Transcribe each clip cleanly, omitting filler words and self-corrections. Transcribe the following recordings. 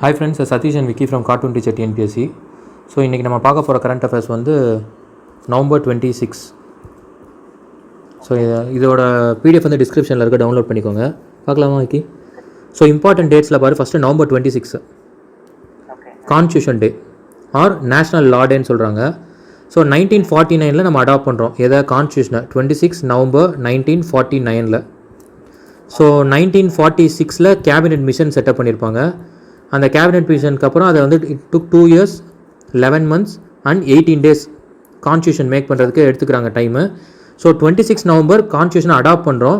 Hi friends, Satish and Vicky from Cartoon Teacher TNPSC. So இன்றைக்கி நம்ம பார்க்க போகிற கரண்ட் அஃபேர்ஸ் வந்து நவம்பர் 26. ஸோ இதோட பிடிஎஃப் வந்து டிஸ்கிரிப்ஷனில் இருக்க டவுன்லோட் பண்ணிக்கோங்க. பார்க்கலாமா விக்கி? ஸோ இம்பார்ட்டன்ட் டேட்ஸில் பாரு, first November 26 constitution day or national law டேன்னு சொல்கிறாங்க. ஸோ 1949 நம்ம அடாப்ட் பண்ணுறோம் எதை? கான்ஸ்டியூஷனை 26 November 1949. So 1946 cabinet mission setup பண்ணியிருப்பாங்க. அந்த கேபினெட் மிஷனுக்கு அப்புறம் அதை வந்து it took 2 years 11 months and 18 days constitution make பண்ணுறதுக்கு எடுத்துக்கிறாங்க டைமு. ஸோ 26 நவம்பர் கான்ஸ்டியூஷனை அடாப்ட் பண்ணுறோம்.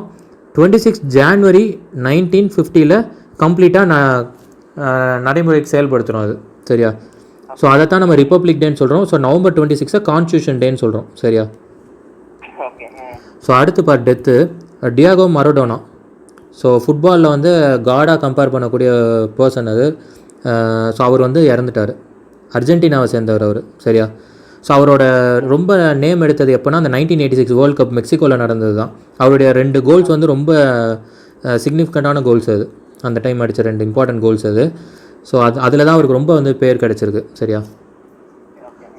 26 ஜான்வரி 1950 கம்ப்ளீட்டாக நடைமுறைக்கு செயல்படுத்துகிறோம் அது. சரியா? ஸோ அதை தான் நம்ம ரிப்பப்ளிக் டேன்னு சொல்கிறோம். ஸோ நவம்பர் 26 கான்ஸ்டியூஷன் டேன்னு சொல்கிறோம். சரியா? ஸோ அடுத்து பார் டெத்து டியாகோ மரடோனா. ஸோ ஃபுட்பாலில் வந்து காடாக கம்பேர் பண்ணக்கூடிய பர்சன் அது. ஸோ அவர் வந்து இறந்துட்டார். அர்ஜென்டினாவை சேர்ந்தவர் அவர். சரியா? ஸோ அவரோட ரொம்ப நேம் எடுத்தது எப்போனா அந்த 1986 வேர்ல்டு கப் மெக்சிகோவில் நடந்தது தான். அவருடைய 2 கோல்ஸ் வந்து ரொம்ப சிக்னிஃபிகண்ட்டான கோல்ஸ் அது. அந்த டைம் அடித்த 2 இம்பார்ட்டன்ட் கோல்ஸ் அது. ஸோ அதில் தான் அவருக்கு ரொம்ப வந்து பேர் கிடச்சிருக்கு. சரியா?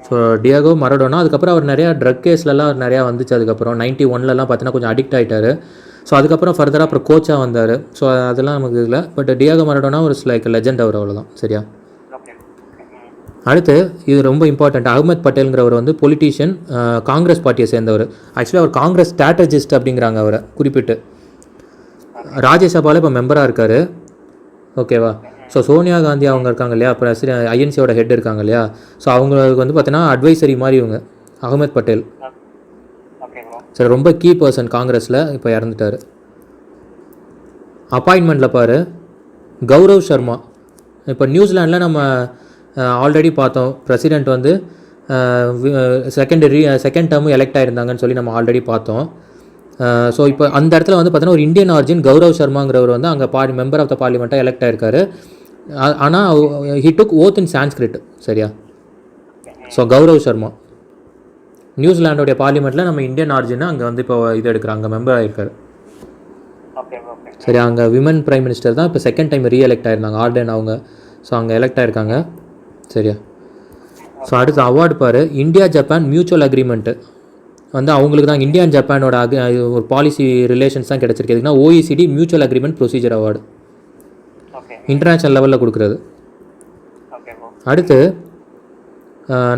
So Diego Maradona. அதுக்கப்புறம் அவர் நிறையா ட்ரக் கேஸ்லலாம் நிறையா வந்துச்சு. அதுக்கப்புறம் 91 பார்த்தீங்கன்னா கொஞ்சம் அடிக்ட் ஆகிட்டார். ஸோ அதுக்கப்புறம் ஃபர்தராக அப்புறம் கோச்சாக வந்தார். ஸோ அதெல்லாம் நமக்கு இல்லை. பட் டியாகோ மரடோனா ஒரு லைக் லெஜெண்ட் அவர், அவ்வளோதான். சரியா? அடுத்து இது ரொம்ப இம்பார்ட்டண்ட். அகமத் பட்டேலுங்கிறவர் வந்து பொலிட்டீஷியன், காங்கிரஸ் பார்ட்டியை சேர்ந்தவர். ஆக்சுவலி அவர் காங்கிரஸ் ஸ்ட்ராட்டஜிஸ்ட் அப்படிங்கிறாங்க அவரை குறிப்பிட்டு. ராஜ்யசபாவில் இப்போ மெம்பராக இருக்கார். ஓகேவா? ஸோ சோனியா காந்தி அவங்க இருக்காங்க இல்லையா, அப்புறம் ஐஎன்சியோட ஹெட் இருக்காங்க இல்லையா, ஸோ அவங்களுக்கு வந்து பார்த்தீங்கன்னா அட்வைசரி மாதிரி இவங்க அகமத் பட்டேல். சரி, ரொம்ப கீ பர்சன் காங்கிரஸில். இப்போ இறந்துட்டார். அப்பாயின்மெண்ட்டில் பாரு, கௌரவ் சர்மா. இப்போ நியூசிலாண்டில் நம்ம ஆல்ரெடி பார்த்தோம், பிரசிடெண்ட் வந்து செகண்ட் டேர்மு எலெக்ட் ஆகிருந்தாங்கன்னு சொல்லி நம்ம ஆல்ரெடி பார்த்தோம். ஸோ இப்போ அந்த இடத்துல வந்து பார்த்தீங்கன்னா ஒரு இந்தியன் ஆரிஜின் கௌரவ் சர்மாங்கிறவர் வந்து அங்கே மெம்பர் ஆஃப் த பார்லிமெண்ட்டாக எலெக்ட் ஆகிருக்காரு. ஆனால் ஹி டுக் ஓத் இன் சான்ஸ்கிரிட். சரியா? ஸோ கௌரவ் சர்மா நியூசிலாண்டோடைய பார்லிமெண்ட்டில் நம்ம இந்தியன் ஆரிஜின் அங்கே வந்து இப்போ இது எடுக்கிறாங்க, அங்கே மெம்பர் ஆகிருக்காரு. சரியா? அங்கே விமன் பிரைம் மினிஸ்டர் தான் இப்போ செகண்ட் டைம் ரீஎலெக்ட் ஆகிருந்தாங்க, ஆர்டன் அவங்க. ஸோ அங்கே எலெக்ட் ஆகிருக்காங்க. சரியா? ஸோ அடுத்து அவார்டு பாரு, இந்தியா ஜப்பான் மியூச்சுவல் அக்ரிமெண்ட்டு வந்து அவங்களுக்கு தான் இந்தியா அண்ட் ஜப்பானோட ஒரு பாலிசி ரிலேஷன்ஸ் தான் கிடச்சிருக்கு. எதுக்குன்னா OECD mutual agreement procedure award international லெவலில் கொடுக்குறது. அடுத்து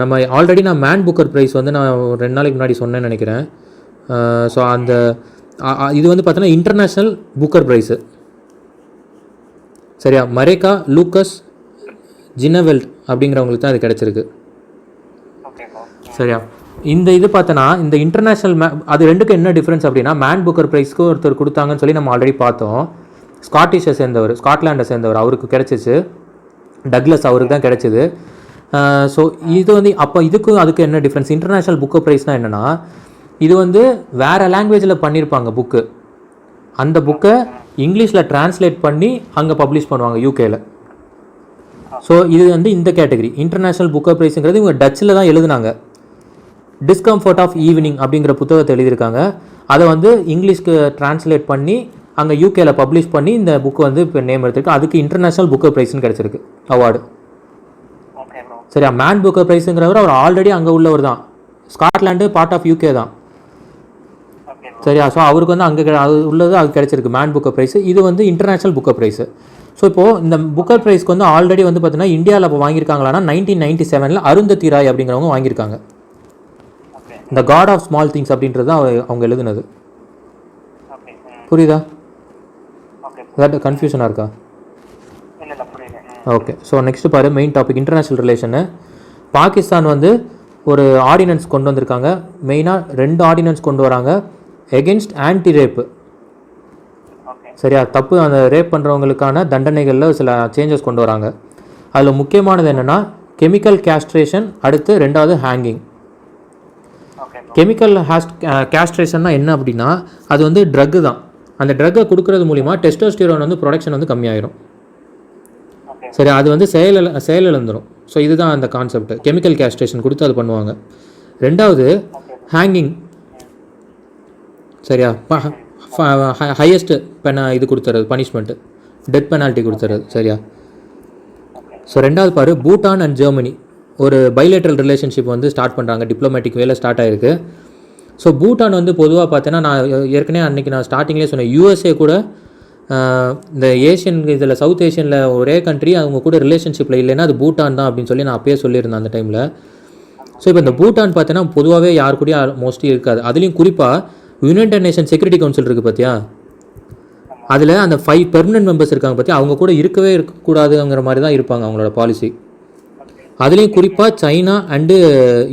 நம்ம ஆல்ரெடி நான் மேன் புக்கர் ப்ரைஸ் வந்து நான் 2 நாளைக்கு முன்னாடி சொன்னேன்னு நினைக்கிறேன். ஸோ அந்த இது வந்து பார்த்தோன்னா இன்டர்நேஷ்னல் புக்கர் ப்ரைஸு. சரியா? மரேக்கா லூக்கஸ் ஜினவெல்ட் அப்படிங்கிறவங்களுக்கு தான் அது கிடச்சிருக்கு. சரியா? இந்த இது பார்த்தோன்னா இந்த இன்டர்நேஷ்னல் அது ரெண்டுக்கும் என்ன டிஃப்ரென்ஸ் அப்படின்னா, மேன் புக்கர் ப்ரைஸ்க்கு ஒருத்தர் கொடுத்தாங்கன்னு சொல்லி நம்ம ஆல்ரெடி பார்த்தோம். ஸ்காட்டிஷை சேர்ந்தவர், ஸ்காட்லாண்டை சேர்ந்தவர், அவருக்கு கிடச்சிச்சு. டக்லஸ் அவருக்கு தான் கிடச்சிது. ஸோ இது வந்து அப்போ இதுக்கும் அதுக்கு என்ன டிஃப்ரென்ஸ்? இன்டர்நேஷ்னல் புக்கர் ப்ரைஸ்னால் என்னென்னா, இது வந்து வேறு லாங்குவேஜில் பண்ணியிருப்பாங்க புக்கு. அந்த புக்கை இங்கிலீஷில் ட்ரான்ஸ்லேட் பண்ணி அங்கே பப்ளிஷ் பண்ணுவாங்க யூகேயில். ஸோ இது வந்து இந்த கேட்டகரி இன்டர்நேஷ்னல் புக்கர் ப்ரைஸுங்கிறது இவங்க டச்சில் தான் எழுதுனாங்க. டிஸ்கம்ஃபர்ட் ஆஃப் ஈவினிங் அப்படிங்கிற புத்தகத்தை எழுதியிருக்காங்க. அதை வந்து இங்கிலீஷ்க்கு ட்ரான்ஸ்லேட் பண்ணி அங்கே யூகேல பப்ளிஷ் பண்ணி இந்த புக்கு வந்து இப்போ நேம் எடுத்திருக்கு. அதுக்கு இன்டர்நேஷ்னல் புக்கர் ப்ரைஸ்னு கிடச்சிருக்கு அவார்டு. சரியா? மேன் புக்கர் ப்ரைஸுங்கிறவர் அவர் ஆல்ரெடி அங்கே உள்ளவர் தான். ஸ்காட்லாண்டு பார்ட் ஆஃப் யூகே தான். சரியா? ஸோ அவருக்கு வந்து அங்கே உள்ளது அது கிடச்சிருக்கு மேன் புக்கர் ப்ரைஸு. இது வந்து இன்டர்நேஷ்னல் புக்கர் ப்ரைஸு. ஸோ இப்போது இந்த புக்கர் ப்ரைஸ்க்கு வந்து ஆல்ரெடி வந்து பார்த்தீங்கன்னா இந்தியாவில் இப்போ வாங்கியிருக்காங்களான்னா 1997 அருந்ததி ராய் அப்படிங்கிறவங்க வாங்கியிருக்காங்க. இந்த காட் ஆஃப் ஸ்மால் திங்ஸ் அப்படின்றது தான் அவங்க எழுதுனது. புரியுதா? ஏதாவது கன்ஃபியூஷனாக இருக்கா? ஓகே. ஸோ நெக்ஸ்ட் பாரு, main topic international relation. Pakistan வந்து ஒரு ஆர்டினன்ஸ் கொண்டு வந்திருக்காங்க. மெயினாக 2 ஆர்டினன்ஸ் கொண்டு வராங்க எகென்ஸ்ட் ஆன்டி ரேப்பு. சரியா? தப்பு அந்த ரேப் பண்ணுறவங்களுக்கான தண்டனைகளில் சில சேஞ்சஸ் கொண்டு வராங்க. அதில் முக்கியமானது என்னென்னா கெமிக்கல் கேஸ்ட்ரேஷன், அடுத்து 2வது ஹேங்கிங். கெமிக்கல் கேஸ்ட்ரேஷன்னா என்ன அப்படின்னா, அது வந்து ட்ரக்கு தான். அந்த ட்ரக்கை கொடுக்கறது மூலிமா டெஸ்டோஸ்டிரோன் வந்து ப்ரொடக்ஷன் வந்து கம்மியாயிரும். சரி, அது வந்து செயலிழந்துடும். ஸோ இதுதான் அந்த கான்செப்ட். கெமிக்கல் கேஸ்ட்ரேஷன் கொடுத்து அது பண்ணுவாங்க. 2வது ஹேங்கிங். சரியா? ஹையஸ்ட் இது கொடுத்துறது பனிஷ்மெண்ட்டு, டெத் பெனால்ட்டி கொடுத்துறது. சரியா? ஸோ ரெண்டாவது பாரு, பூட்டான் அண்ட் ஜெர்மனி ஒரு பைலேட்ரல் ரிலேஷன்ஷிப் வந்து ஸ்டார்ட் பண்ணுறாங்க, டிப்ளமேட்டிக் வேலை ஸ்டார்ட் ஆகிருக்கு. ஸோ பூட்டான் வந்து பொதுவாக பார்த்தீங்கன்னா, நான் ஏற்கனவே அன்றைக்கி நான் ஸ்டார்டிங்லேயே சொன்னேன், யூஎஸ்ஏ கூட இந்த ஏஷியன் இதில் சவுத் ஏஷியனில் ஒரே கண்ட்ரி அவங்க கூட ரிலேஷன்ஷிப்பில் இல்லைன்னா அது பூட்டான் தான் அப்படின்னு சொல்லி நான் அப்பயே சொல்லியிருந்தேன் அந்த டைமில். ஸோ இப்போ இந்த பூட்டான் பார்த்தீங்கன்னா பொதுவாகவே யார் கூடயும் மோஸ்ட்லி இருக்காது. அதுலேயும் குறிப்பாக யுனைடெட் நேஷன் செக்யூரிட்டி கவுன்சில் இருக்குது பார்த்தியா, அதில் அந்த 5 பெர்மனன்ட் மெம்பர்ஸ் இருக்காங்க பார்த்தியா, அவங்க கூட இருக்கவே இருக்கக்கூடாதுங்கிற மாதிரி தான் இருப்பாங்க அவங்களோட பாலிசி. அதுலேயும் குறிப்பாக சைனா அண்டு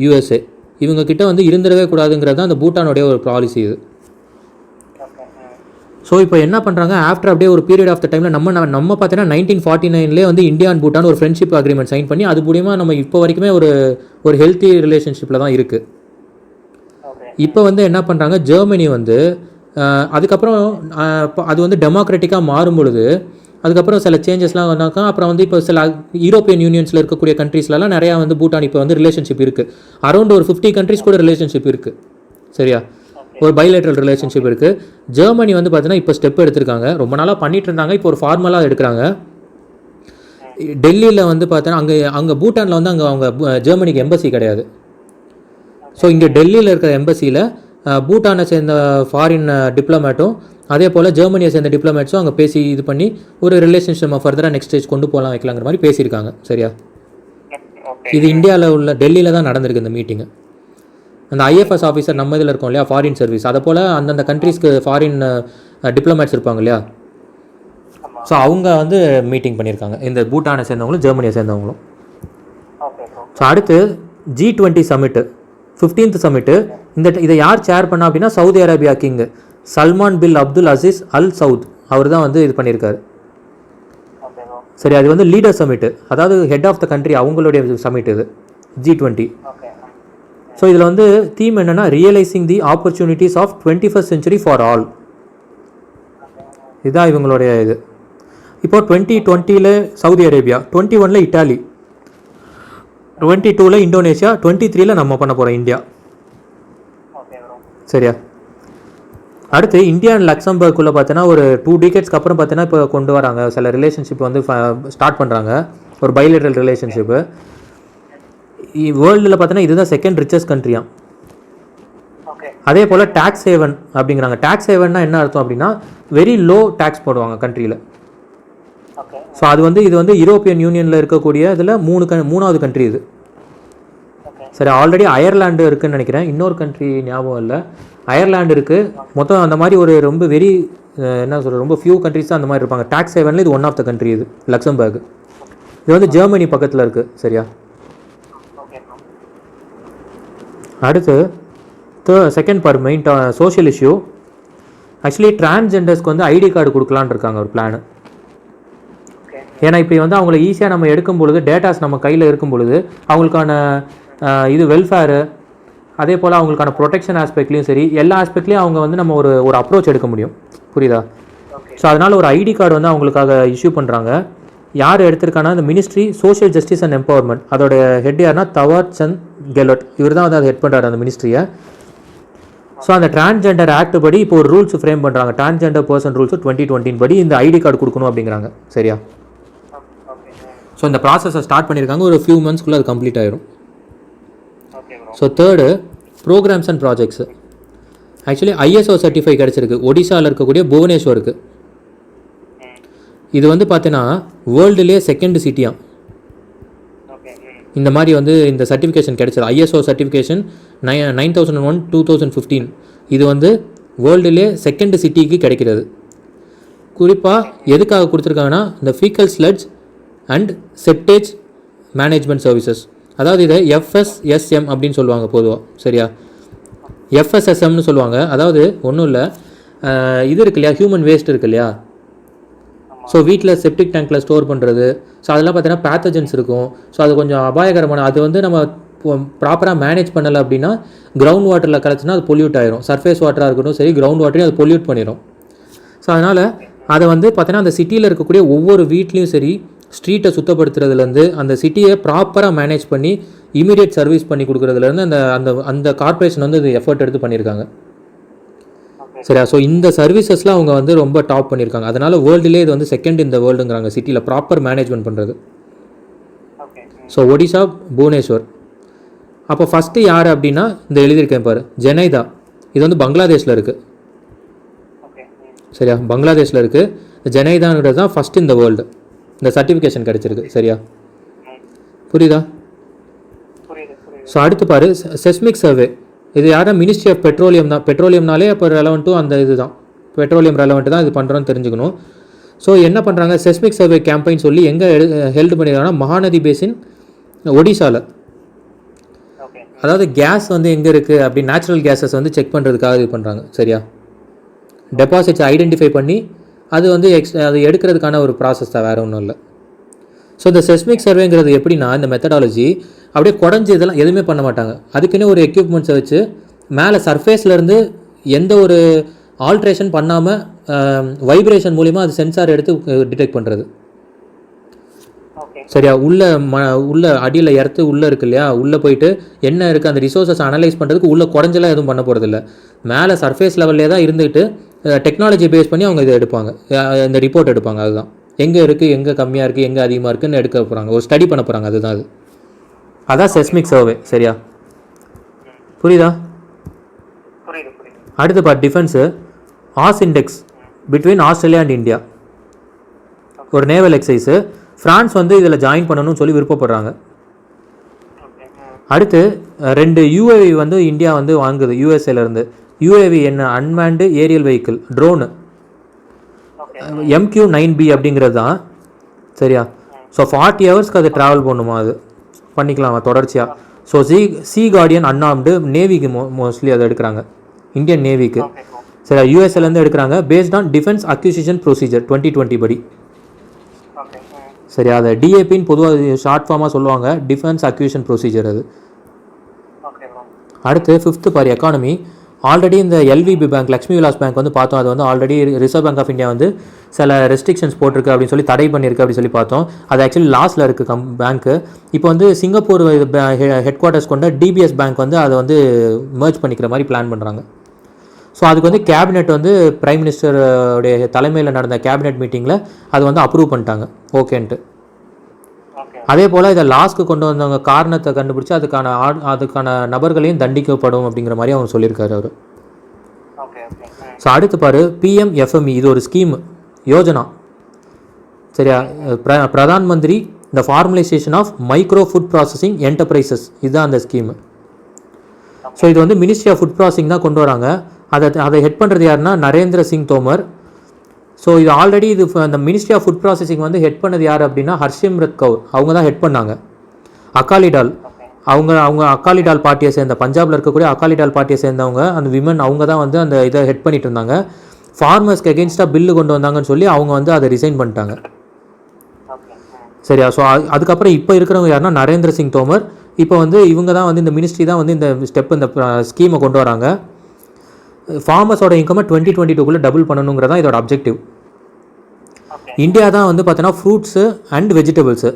யூஎஸ்ஏ இவங்கக்கிட்ட வந்து இருந்துடவே கூடாதுங்கிறது தான் அந்த பூட்டானுடைய ஒரு பாலிசி இது. ஸோ இப்போ என்ன பண்ணுறாங்க, ஆஃப்டர் அப்படியே ஒரு பீரியட் ஆஃப் த டைமில் நம்ம பார்த்தீங்கன்னா 1949 வந்து இந்தியா அண்ட் பூட்டான் ஒரு ஃப்ரெண்ட்ஷிப் அக்ரிமெண்ட் சைன் பண்ணி அது மூலியமாக நம்ம இப்போ வரைக்குமே ஒரு ஹெல்த்தி ரிலேஷன்ஷிப்பில் தான் இருக்குது. இப்போ வந்து என்ன பண்ணுறாங்க, ஜெர்மனி வந்து அதுக்கப்புறம் அது வந்து டெமோக்ராட்டிக்காக மாறும் பொழுது அதுக்கப்புறம் சில சேஞ்சஸ்லாம் வந்தாக்கா, அப்புறம் வந்து இப்போ சில யூரோப்பியன் யூனியன்ஸில் இருக்கக்கூடிய கண்ட்ரீஸ்லாம் நிறையா வந்து பூட்டான் இப்போ வந்து ரிலேஷன்ஷிப் இருக்குது. அரௌண்ட் ஒரு 50 கண்ட்ரீஸ் கூட ரிலேஷன்ஷிப் இருக்குது. சரியா, ஒரு பைலேட்ரல் ரிலேஷன்ஷிப் இருக்குது. ஜெர்மனி வந்து பார்த்தீங்கன்னா இப்போ ஸ்டெப் எடுத்திருக்காங்க, ரொம்ப நாளாக பண்ணிட்டு இருந்தாங்க, இப்போ ஒரு ஃபார்மலாக எடுக்கிறாங்க. டெல்லியில் வந்து பார்த்தீங்கன்னா அங்கே பூட்டானில் வந்து அவங்க ஜெர்மனிக்கு எம்பசி கிடையாது. ஸோ இங்கே டெல்லியில் இருக்கிற எம்பசியில் பூட்டானை சேர்ந்த ஃபாரின் டிப்ளமேட்டும் அதே போல் ஜெர்மனியை சேர்ந்த டிப்ளமேட்ஸும் அங்கே பேசி இது பண்ணி ஒரு ரிலேஷன்ஷிப் ஃபர்தராக நெக்ஸ்ட் ஸ்டேஜ் கொண்டு போகலாம் வைக்கலாங்கிற மாதிரி பேசியிருக்காங்க. சரியா, இது இந்தியாவில் உள்ள டெல்லியில் தான் நடந்திருக்கு இந்த மீட்டிங்கு. அந்த ஐஎஃப்எஸ் ஆஃபீஸர் நம்ம இதில் இருக்கோம் இல்லையா, ஃபாரின் சர்வீஸ், அதை போல் அந்தந்த கண்ட்ரீஸ்க்கு ஃபாரின் டிப்ளமேட்ஸ் இருப்பாங்க இல்லையா, ஸோ அவங்க வந்து மீட்டிங் பண்ணியிருக்காங்க, இந்த பூட்டானை சேர்ந்தவங்களும் ஜெர்மனியை சேர்ந்தவங்களும். ஸோ அடுத்து G20 சமிட்டு, 15th சமிட்டு. இதை யார் சேர் பண்ணா அப்படின்னா சவுதி அரேபியா கிங் சல்மான் பின் அப்துல் அசீஸ் அல் சவுத், அவர் தான் வந்து இது பண்ணியிருக்காரு. சரி, அது வந்து லீடர் சமிட்டு, அதாவது ஹெட் ஆஃப் த கண்ட்ரி அவங்களுடைய சமிட் இது G20. ஸோ இதில் வந்து தீம் என்னென்னா realising the opportunities of 21st century for all, இதுதான் இவங்களுடைய இது. இப்போது 2020 சவுதி அரேபியா, 21 இட்டாலி, 22 இந்தோனேஷியா, 23 நம்ம பண்ண போகிறோம் இந்தியா. சரியா, அடுத்து இந்தியா அண்ட் லக்சம்பர்க்குள்ளே பார்த்தீங்கன்னா ஒரு 2 decades அப்புறம் பார்த்தீங்கன்னா இப்போ கொண்டு வராங்க சில ரிலேஷன்ஷிப் வந்து ஸ்டார்ட் பண்ணுறாங்க, ஒரு பைலேட்ரல் ரிலேஷன்ஷிப்பு. வேர்ல்டில் பார்த்தீங்கன்னா இதுதான் செகண்ட் ரிச்சஸ்ட் கண்ட்ரியா. அதே போல் டேக்ஸ் ஹேவன் அப்படிங்கிறாங்க. டேக்ஸ் ஹேவன்னா என்ன அர்த்தம் அப்படின்னா வெரி லோ டேக்ஸ் போடுவாங்க கண்ட்ரியில். ஸோ அது வந்து இது வந்து யூரோப்பியன் யூனியனில் இருக்கக்கூடிய இதில் 3வது கண்ட்ரி இது. சரி, ஆல்ரெடி அயர்லாண்டு இருக்குதுன்னு நினைக்கிறேன், இன்னொரு கண்ட்ரி ஞாபகம் இல்லை, அயர்லாண்டு இருக்குது. மொத்தம் அந்த மாதிரி ஒரு ரொம்ப என்ன சொல்கிறது, ரொம்ப ஃபியூ கண்ட்ரிஸ் தான் அந்த மாதிரி இருப்பாங்க. டேக்ஸ் ஹேவனில் இது ஒன் ஆஃப் த கண்ட்ரி இது லக்சம்பர்க். இது வந்து ஜெர்மனி பக்கத்தில் இருக்குது. சரியா, அடுத்து செகண்ட் பார் மெயின் சோஷியல் இஷ்யூ. ஆக்சுவலி டிரான்ஸ்ஜெண்டர்ஸ்க்கு வந்து ஐடி கார்டு கொடுக்கலான்னு இருக்காங்க ஒரு பிளான். ஏன்னா இப்போ வந்து அவங்கள ஈஸியாக நம்ம எடுக்கும் பொழுது, டேட்டாஸ் நம்ம கையில் இருக்கும் பொழுது அவங்களுக்கான இது வெல்ஃபேரு, அதே போல் அவங்களுக்கான ப்ரொடெக்ஷன் ஆஸ்பெக்ட்லேயும் சரி, எல்லா ஆஸ்பெக்ட்லேயும் அவங்க வந்து நம்ம ஒரு அப்ரோச் எடுக்க முடியும். புரியுதா? ஸோ அதனால் ஒரு ஐடி கார்டு வந்து அவங்களுக்காக இஷ்யூ பண்ணுறாங்க. யார் எடுத்திருக்காங்கன்னா இந்த ministry social justice and empowerment, அதோட ஹெட் யார்னா தவார் சந்த் கெலோட், இவர் தான் வந்து அதை ஹெட் பண்ணுறாரு அந்த மினிஸ்ட்ரியை. ஸோ அந்த டிரான்ஸ்ஜெண்டர் ஆக்ட் படி இப்போ ஒரு ரூல்ஸ் ஃப்ரேம் பண்ணுறாங்க, டிரான்ஸ்ஜெண்டர் பர்சன் ரூல்ஸ் 2020 படி இந்த ஐடி கார்டு கொடுக்கணும் அப்படிங்கிறாங்க. சரியா, ஸோ இந்த ப்ராசஸை ஸ்டார்ட் பண்ணியிருக்காங்க, ஒரு ஃபியூ மந்த்ஸ்க்குள்ளே அது கம்ப்ளீட் ஆயிரும். So third programmes and projects. Actually ISO certify கிடச்சிருக்கு ஒடிசாவில் இருக்கக்கூடிய புவனேஸ்வருக்கு. இது வந்து பார்த்தீங்கன்னா வேர்ல்டுலேயே செகண்ட் சிட்டியாக இந்த மாதிரி வந்து இந்த சர்டிஃபிகேஷன் கிடைச்சது. ISO certification 9001 2015. இது வந்து வேர்ல்டுலேயே செகண்ட் சிட்டிக்கு கிடைக்கிறது. குறிப்பாக எதுக்காக கொடுத்துருக்காங்கன்னா இந்த faecal sludge and septage management services, அதாவது இதை FSSM அப்படின்னு சொல்லுவாங்க பொதுவாக. சரியா, FSSMனு சொல்லுவாங்க. அதாவது ஒன்றும் இல்லை, இது இருக்கு இல்லையா, ஹியூமன் வேஸ்ட் இருக்கு இல்லையா, ஸோ வீட்டில் செப்டிக் டேங்க்கில் ஸ்டோர் பண்ணுறது, ஸோ அதெல்லாம் பார்த்தீங்கன்னா பேத்தஜன்ஸ் இருக்கும். ஸோ அது கொஞ்சம் அபாயகரமான, அது வந்து நம்ம ப்ராப்பராக மேனேஜ் பண்ணலை அப்படின்னா கிரவுண்ட் வாட்டரில் கலச்சுன்னா அது பொல்யூட் ஆயிரும். சர்ஃபேஸ் வாட்டராக இருக்கட்டும் சரி, கிரவுண்ட் வாட்டரையும் அது பொல்யூட் பண்ணிடும். ஸோ அதனால் அதை வந்து பார்த்தீங்கன்னா அந்த சிட்டியில் இருக்கக்கூடிய ஒவ்வொரு வீட்லேயும் சரி, ஸ்ட்ரீட்டை சுத்தப்படுத்துறதுலேருந்து அந்த சிட்டியை ப்ராப்பராக மேனேஜ் பண்ணி இமீடியட் சர்வீஸ் பண்ணி கொடுக்குறதுலேருந்து அந்த அந்த அந்த கார்பரேஷன் வந்து இது எஃபர்ட் எடுத்து பண்ணியிருக்காங்க. சரியா, ஸோ இந்த சர்வீசஸ்லாம் அவங்க வந்து ரொம்ப டாப் பண்ணியிருக்காங்க. அதனால் வேர்ல்டுலேயே இது வந்து செகண்ட் இந்த வேர்ல்டுங்கிறாங்க சிட்டியில் ப்ராப்பர் மேனேஜ்மெண்ட் பண்ணுறது. ஸோ ஒடிசா புவனேஸ்வர். அப்போ ஃபஸ்ட்டு யார் அப்படின்னா இந்த எழுதியிருக்கேன் பாரு, ஜெனைதா. இது வந்து பங்களாதேஷில் இருக்குது. சரியா, பங்களாதேஷில் இருக்குது. ஜெனைதாங்கிறது தான் ஃபஸ்ட்டு இந்த வேர்ல்டு இந்த சர்டிஃபிகேஷன் கிடச்சிருக்கு. சரியா, புரியுதா? ஸோ அடுத்து பாரு, செஸ்மிக் சர்வே. இது யாரா, மினிஸ்ட்ரி ஆஃப் பெட்ரோலியம் தான். பெட்ரோலியம்னாலே அப்போ ரெலவெண்ட்டும் அந்த இது தான், பெட்ரோலியம் ரெலவெண்ட் தான் இது பண்ணுறோன்னு தெரிஞ்சுக்கணும். ஸோ என்ன பண்ணுறாங்க, செஸ்மிக் சர்வே கேம்பெயின் சொல்லி எங்கே ஹெல்டு பண்ணிடுறாங்கன்னா மகாநதி பேசின் ஒடிசாவில். அதாவது கேஸ் வந்து எங்கே இருக்குது அப்படி நேச்சுரல் கேஸஸ் வந்து செக் பண்ணுறதுக்காக இது பண்ணுறாங்க. சரியா, டெபாசிட்ஸ் ஐடென்டிஃபை பண்ணி அது வந்து அது எடுக்கிறதுக்கான ஒரு ப்ராசஸ் தான், வேறு ஒன்றும் இல்லை. ஸோ இந்த செஸ்மிக் சர்வேங்கிறது எப்படின்னா, இந்த மெத்தடாலஜி அப்படியே குடஞ்சி இதெல்லாம் எதுவுமே பண்ண மாட்டாங்க. அதுக்குன்னு ஒரு எக்யூப்மெண்ட்ஸை வச்சு மேலே சர்ஃபேஸ்லேருந்து எந்த ஒரு ஆல்ட்ரேஷன் பண்ணாமல் வைப்ரேஷன் மூலிமா அது சென்சார் எடுத்து டிடெக்ட் பண்ணுறது. சரியா, உள்ள அடியில் எர்த்து உள்ளே இருக்கு இல்லையா, உள்ளே போயிட்டு என்ன இருக்குது அந்த ரிசோர்ஸஸ் அனலைஸ் பண்ணுறதுக்கு உள்ளே குறைஞ்செல்லாம் எதுவும் பண்ண போகிறதில்ல. மேலே சர்ஃபேஸ் லெவல்லே தான் இருந்துக்கிட்டு டெக்னாலஜி பேஸ் பண்ணி அவங்க இதை எடுப்பாங்க, இந்த ரிப்போர்ட் எடுப்பாங்க. அதுதான் எங்கே இருக்குது, எங்கே கம்மியாக இருக்குது, எங்கே அதிகமாக இருக்குதுன்னு எடுக்க போகிறாங்க, ஒரு ஸ்டடி பண்ண போகிறாங்க. அதுதான் அதான் செஸ்மிக் சர்வே. சரியா, புரியுதா? அடுத்து பார், defence AUSINDEX between Australia and India, ஒரு நேவல் எக்ஸசைஸு. ஃப்ரான்ஸ் வந்து இதில் ஜாயின் பண்ணணும்னு சொல்லி விருப்பப்படுறாங்க. அடுத்து 2 யூஏவி வந்து இந்தியா வந்து வாங்குது யூஎஸ்ஏலேருந்து. யூஏவி என்ன, unmanned aerial vehicle drone, MQ-9B அப்படிங்கிறது தான். சரியா, ஸோ 40 ஹவர்ஸ்க்கு அது ட்ராவல் பண்ணுமா, அது பண்ணிக்கலாமா தொடர்ச்சியாக. ஸோ சி கார்டியன் அன்ஆர்ம்டு நேவிக்கு மோஸ்ட்லி அதை எடுக்கிறாங்க, இந்தியன் நேவிக்கு. சரியா, யூஎஸ்ஏலேருந்து எடுக்கிறாங்க based on defence acquisition procedure 2020 படி. சரியா, அதை டிஏபின்னு பொதுவாக ஷார்ட் ஃபார்மாக சொல்லுவாங்க, டிஃபென்ஸ் அக்யூஷன் ப்ரொசீஜர் அது. அடுத்து 5th பார், எக்கானமி. ஆல்ரெடி இந்த LVB bank, Lakshmi Vilas bank வந்து பார்த்தோம். அது வந்து already reserve bank of India வந்து சில ரெஸ்ட்ரிக்ஷன்ஸ் போட்டிருக்கு அப்படின்னு சொல்லி தடை பண்ணியிருக்கு அப்படின்னு சொல்லி பார்த்தோம். அது ஆக்சுவலி லாஸில் இருக்குது பேங்க்கு. இப்போ வந்து சிங்கப்பூர் ஹெட் குவார்ட்டர்ஸ் கொண்ட டிபிஎஸ் பேங்க் வந்து அதை வந்து மர்ஜ் பண்ணிக்கிற மாதிரி பிளான் பண்ணுறாங்க. ஸோ அதுக்கு வந்து கேபினெட் வந்து பிரைம் மினிஸ்டருடைய தலைமையில் நடந்த கேபினெட் மீட்டிங்கில் அது வந்து அப்ரூவ் பண்ணிட்டாங்க ஓகேன்ட்டு. அதே போல் இதை லாஸ்க்கு கொண்டு வந்தவங்க காரணத்தை கண்டுபிடிச்சி அதுக்கான நபர்களையும் தண்டிக்கப்படும் அப்படிங்கிற மாதிரி அவங்க சொல்லியிருக்காரு அவர். ஸோ அடுத்து பாரு, PMFME. இது ஒரு ஸ்கீமு, யோஜனா. சரியா, பிரதான் மந்திரி இந்த formalisation of micro food processing enterprises, இதுதான் அந்த ஸ்கீமு. ஸோ இது வந்து மினிஸ்ட்ரி ஆஃப் ஃபுட் ப்ராசஸிங் தான் கொண்டு வராங்க. அதை ஹெட் பண்ணுறது யாருன்னா நரேந்திர சிங் தோமர். ஸோ இது ஆல்ரெடி அந்த மினிஸ்ட்ரி ஆஃப் ஃபுட் ப்ராசஸிங் வந்து ஹெட் பண்ணது யார் அப்படின்னா ஹர்சிம்ரத் கவுர், அவங்க தான் ஹெட் பண்ணாங்க. அகாலிடால் அவங்க அகாலிடால் பார்ட்டியை சேர்ந்த, பஞ்சாபில் இருக்கக்கூடிய அகாலிடால் பார்ட்டியை சேர்ந்தவங்க, அந்த விமன், அவங்க தான் வந்து அந்த இதை ஹெட் பண்ணிட்டு இருந்தாங்க. ஃபார்மர்ஸ்க்கு எகென்ஸ்டாக பில்லு கொண்டு வந்தாங்கன்னு சொல்லி அவங்க வந்து அதை ரிசைன் பண்ணிட்டாங்க. சரியா, ஸோ அதுக்கப்புறம் இப்போ இருக்கிறவங்க யாருன்னா நரேந்திர சிங் தோமர். இப்போ வந்து இவங்க தான் வந்து இந்த மினிஸ்ட்ரி தான் வந்து இந்த இந்த ஸ்கீமை கொண்டு வராங்க. ஃபார்மர்ஸோட இன்கம்மை 2022 டபுள் பண்ணணுங்கிறது தான் இதோட அப்ஜெக்டிவ். இந்தியா தான் வந்து பார்த்தீங்கன்னா ஃப்ரூட்ஸு அண்ட் வெஜிடபிள்ஸு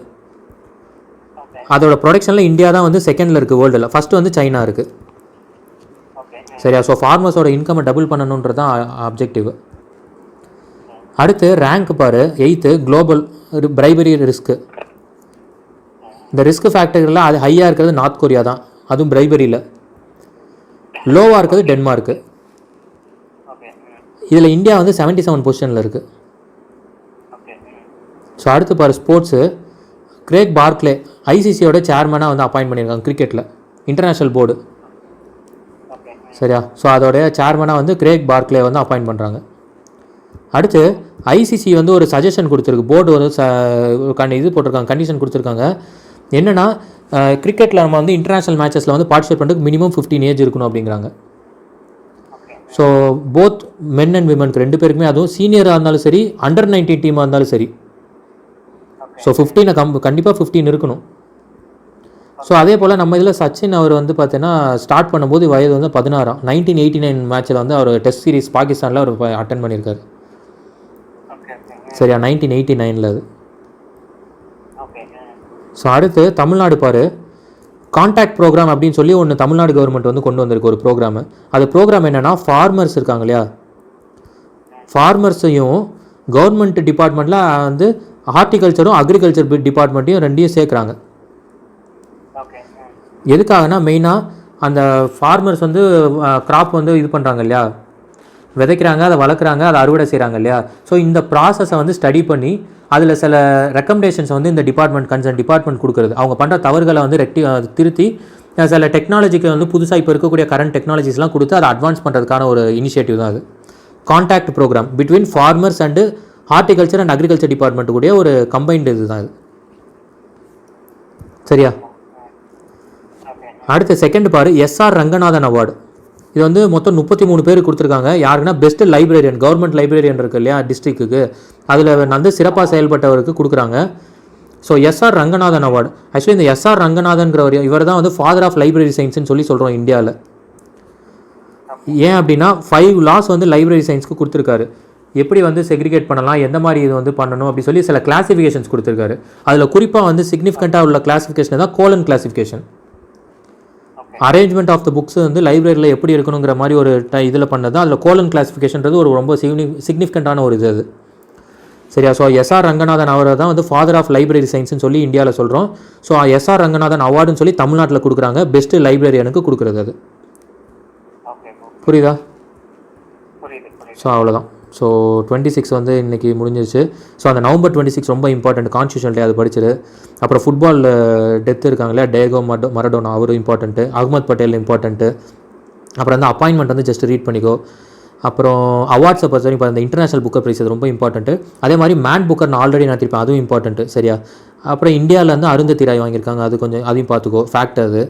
அதோட ப்ரொடக்ஷனில் இந்தியா தான் வந்து செகண்டில் இருக்குது வேர்ல்டில். ஃபஸ்ட்டு வந்து சைனா இருக்குது. சரியா, ஸோ ஃபார்மர்ஸோட இன்கம்மை டபுள் பண்ணணுன்றது தான் அப்ஜெக்டிவ். அடுத்து ரேங்க் பாரு, 8th குளோபல் பிரைபரி ரிஸ்க்கு. இந்த ரிஸ்க் ஃபேக்டரில் அது ஹையாக இருக்கிறது நார்த் கொரியா தான், அதுவும் பிரைபரியில். லோவாக இருக்கிறது டென்மார்க்கு. இதில் இந்தியா வந்து 77 பொசிஷனில் இருக்குது. ஸோ அடுத்து பாரு, ஸ்போர்ட்ஸு. கிரேக் பார்க்லே ஐசிசியோட சேர்மனாக வந்து அப்பாயின்ட் பண்ணியிருக்காங்க கிரிக்கெட்டில், இன்டர்நேஷ்னல் போர்டு. சரியா, ஸோ அதோடைய சேர்மனாக வந்து கிரேக் பார்க்லே வந்து அப்பாயின்ட் பண்ணுறாங்க. அடுத்து ஐசிசி வந்து ஒரு சஜஷன் கொடுத்துருக்கு, போர்டு வந்து இது போட்டிருக்காங்க, கண்டிஷன் கொடுத்துருக்காங்க. என்னென்னா கிரிக்கெட்டில் நம்ம வந்து இன்டர்நேஷ்னல் மேட்சஸில் வந்து பார்ட்டிசிபேட் பண்ணுறதுக்கு மினிமம் 15 ஏஜ் இருக்கணும் அப்படிங்கிறாங்க. ஸோ போத் மென் அண்ட் விமனுக்கு 2 பேருக்குமே, அதுவும் சீனியராக இருந்தாலும் சரி அண்டர் 19 டீமாக இருந்தாலும் சரி. ஸோ 15 கண்டிப்பாக 15 இருக்கணும். ஸோ அதே போல் நம்ம இதில் சச்சின் அவர் வந்து பார்த்தீங்கன்னா ஸ்டார்ட் பண்ணும்போது வயது வந்து 16. 1989 மேட்ச்சில் வந்து அவர் டெஸ்ட் சீரிஸ் பாகிஸ்தானில் அவர் அட்டன் பண்ணியிருக்காரு. சரியா, 1989 அது. ஸோ அடுத்து தமிழ்நாடு பாரு, கான்டாக்ட் ப்ரோக்ராம் அப்படின்னு சொல்லி ஒன்று தமிழ்நாடு கவர்மெண்ட் வந்து கொண்டு வந்திருக்கு ஒரு ப்ரோக்ராமு. அது ப்ரோக்ராம் என்னென்னா, ஃபார்மர்ஸ் இருக்காங்க இல்லையா, ஃபார்மர்ஸையும் கவர்மெண்ட் டிபார்ட்மெண்ட்டில் வந்து ஹார்டிகல்ச்சரும் அக்ரிகல்ச்சர் டிபார்ட்மெண்ட்டையும் 2 சேர்க்குறாங்க. எதுக்காகனா மெயினாக அந்த ஃபார்மர்ஸ் வந்து கிராப் வந்து இது பண்ணுறாங்க இல்லையா, விதைக்கிறாங்க, அதை வளர்க்குறாங்க, அதை அறுவடை செய்கிறாங்க இல்லையா. ஸோ இந்த ப்ராசஸை வந்து ஸ்டடி பண்ணி அதில் சில ரெக்கமெண்டேஷன்ஸ் வந்து இந்த கன்சர்ன் டிபார்ட்மெண்ட் கொடுக்குறது. அவங்க பண்ணுற தவறுகளை வந்து திருத்தி சில டெக்னாலஜிக்கு வந்து புதுசாக இப்போ இருக்கக்கூடிய கரண்ட் டெக்னாலஜிஸ்லாம் கொடுத்து அதை அட்வான்ஸ் பண்ணுறதுக்கான ஒரு இனிஷியேட்டிவ் தான் அது. Contact programme between farmers and horticulture and agriculture department கூடிய ஒரு கம்பைன்டு இது தான் இது. சரியா? அடுத்த செகண்ட் பாரு, எஸ்ஆர் ரங்கநாதன் அவார்டு. இது வந்து மொத்தம் 33 பேர் கொடுத்துருக்காங்க. யாருக்குன்னா பெஸ்ட் லைப்ரரியன், கவர்மெண்ட் லைப்ரரியன் இருக்குது இல்லையா டிஸ்ட்ரிக்ட்டுக்கு, அதில் வந்து சிறப்பாக செயல்பட்டவருக்கு கொடுக்குறாங்க. So SR Ranganathan award. Actually இந்த எஸ்ஆர் ரங்கநாதன்கிறவர் இவர் தான் வந்து ஃபாதர் ஆஃப் லைப்ரரி சயின்ஸ்னு சொல்கிறோம் இந்தியாவில். ஏன் அப்படின்னா 5 laws வந்து லைப்ரரி சயின்ஸ்க்கு கொடுத்துருக்காரு. எப்படி வந்து செக்ரிகேட் பண்ணலாம், எந்த மாதிரி இது வந்து பண்ணணும் அப்படி சொல்லி சில கிளாசிஃபிகேஷன்ஸ் கொடுத்துருக்காரு. அதில் குறிப்பாக வந்து சிக்னிஃபிகண்ட்டாக உள்ள கிளாசிஃபிகேஷன் தான் colon classification. Arrangement of the books வந்து லைப்ரரியில் எப்படி இருக்கணுங்கிற மாதிரி ஒரு இதில் பண்ணது தான். அதில் கோலன் கிளாசிஃபிகேஷன்றது ஒரு ரொம்ப சிக்னிஃபிகண்ட்டான ஒரு இது அது. சரியா? ஸோ எஸ்ஆர் ரங்கநாதன் அவரை தான் வந்து ஃபாதர் ஆஃப் லைப்ரரி சயின்ஸ்னு சொல்லி இந்தியாவில் சொல்கிறோம். ஸோ எஸ்ஆர் ரங்கநாதன் அவார்டுன்னு சொல்லி தமிழ்நாட்டில் கொடுக்குறாங்க, பெஸ்ட்டு லைப்ரரியனுக்கு கொடுக்குறது அது. புரியுதா? ஸோ அவ்வளோதான். ஸோ 26 வந்து இன்றைக்கி முடிஞ்சிருச்சு. ஸோ அந்த November 26 ரொம்ப இம்பார்ட்டண்ட், கான்ஸ்டியூஷன் டே, அது படிச்சிரு. அப்புறம் ஃபுட்பால் டெத்து இருக்காங்களே, டேகோ மரடோனா, அவரும் இம்பார்ட்டண்ட்டு. அகமது பட்டேல் இம்பார்ட்டண்ட்டு. அப்புறம் வந்து அப்பாயின்மெண்ட் வந்து ஜஸ்ட் ரீட் பண்ணிக்கோ. அப்புறம் அவார்ட்ஸை பொறுத்த வரைக்கும் இப்போ இந்த இன்டர்நேஷனல் புக்கர் ப்ரைஸ் அது ரொம்ப இம்பார்ட்டண்ட்டு. அதே மாதிரி மேன் புக்கர் நான் ஆல்ரெடி நடத்திருப்பேன், அதுவும் இம்பார்ட்டண்ட்டு. சரியா? அப்புறம் இந்தியாவிலேருந்து அருந்ததி ராய் வாங்கியிருக்காங்க, அது கொஞ்சம் அதையும் பார்த்துக்கோ, ஃபேக்ட் அது.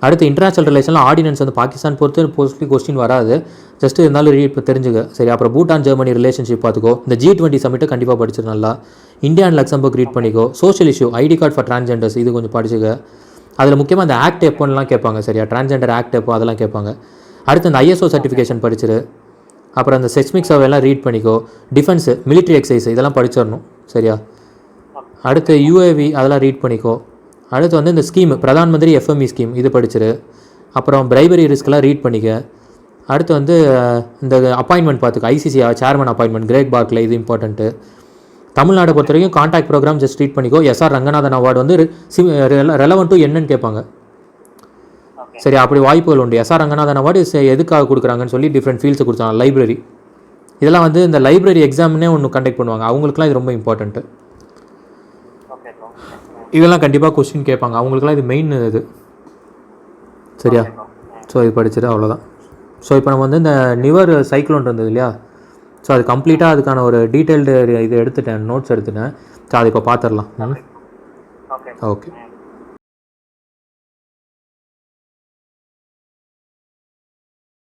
அடுத்து இன்டர்நேஷனல் ரிலேஷனில் ஆர்டினன்ஸ் வந்து பாகிஸ்தான் பொறுத்து மோஸ்ட்லி கொஸ்டின் வராது, ஜஸ்ட் இருந்தாலும் இப்போ தெரிஞ்சுக்க. சரி, அப்புறம் பூட்டான் ஜெர்மனி ரிலேஷன்ஷிப் பார்த்துக்கோ. இந்த G20 சமிட்டை கண்டிப்பாக படிச்சிரு நல்லா. இந்தியா அண்ட் லக்சம்பர்க் ரீட் பண்ணிக்கோ. Social issue, ID card for transgenders, இது கொஞ்சம் படிச்சுக்க. அதில் முக்கியமாக அந்த ஆக்ட் எப்போலாம் கேட்பாங்க. சரியா? டிரான்ஸ்ஜெண்டர் ஆக்ட் எப்போ அதெல்லாம் கேட்பாங்க. அடுத்து இந்த ISO சர்டிஃபிகேஷன் படிச்சிரு. அப்புறம் அந்த செஸ்மிக் சர்வேலாம் ரீட் பண்ணிக்கோ. டிஃபென்ஸு, மிலிட்ரி எக்ஸசைஸ் இதெல்லாம் படிச்சிடணும். சரியா? அடுத்து UAV அதெல்லாம் ரீட் பண்ணிக்கோ. அடுத்து வந்து இந்த scheme, Pradhan Mantri FME scheme, இது படிச்சிரு. அப்புறம் பிரைபரி ரிஸ்க்கெலாம் ரீட் பண்ணிக்க. அடுத்து வந்து இந்த அப்பாயின்மெண்ட் பார்த்துக்க, ICC chairman appointment, Greg Barclay, இது இம்பார்ட்டண்ட்டு. தமிழ்நாடை பொறுத்த வரைக்கும் கான்டாக்ட் ப்ரோக்ராம் ஜஸ்ட் ரீட் பண்ணிக்கோ. எஸ்ஆர் ரங்கநாதன் அவார்டு வந்து ரெலவெண்ட் டு என்னன்னு கேட்பாங்க. சரி, அப்படி வாய்ப்புகள் உண்டு. எஸ்ஆர் ரங்கநாதன் அவார்டு எதுக்காக கொடுக்குறாங்கன்னு சொல்லி டிஃப்ரெண்ட் ஃபீல்ட்ஸை கொடுத்தாங்க. லைப்ரரி, இதெல்லாம் வந்து இந்த லைப்ரரி எக்ஸாம்னே ஒன்று கண்டக்ட் பண்ணுவாங்க, அவங்களுக்குலாம் இது ரொம்ப இம்பார்ட்டண்ட்டு. இதெல்லாம் கண்டிப்பாக கொஸ்டின் கேட்பாங்க, அவங்களுக்குலாம் இது மெயின் இது. சரியா? ஸோ இது படிச்சுட்டு அவ்வளோதான். ஸோ இப்போ நம்ம வந்து இந்த நிவர் சைக்ளோன் இருந்தது இல்லையா, ஸோ அது கம்ப்ளீட்டாக அதுக்கான ஒரு டீட்டெயில்டு இது எடுத்துட்டேன், நோட்ஸ் எடுத்துட்டேன். ஸோ அதை இப்போ பார்த்துடலாம். ஓகே.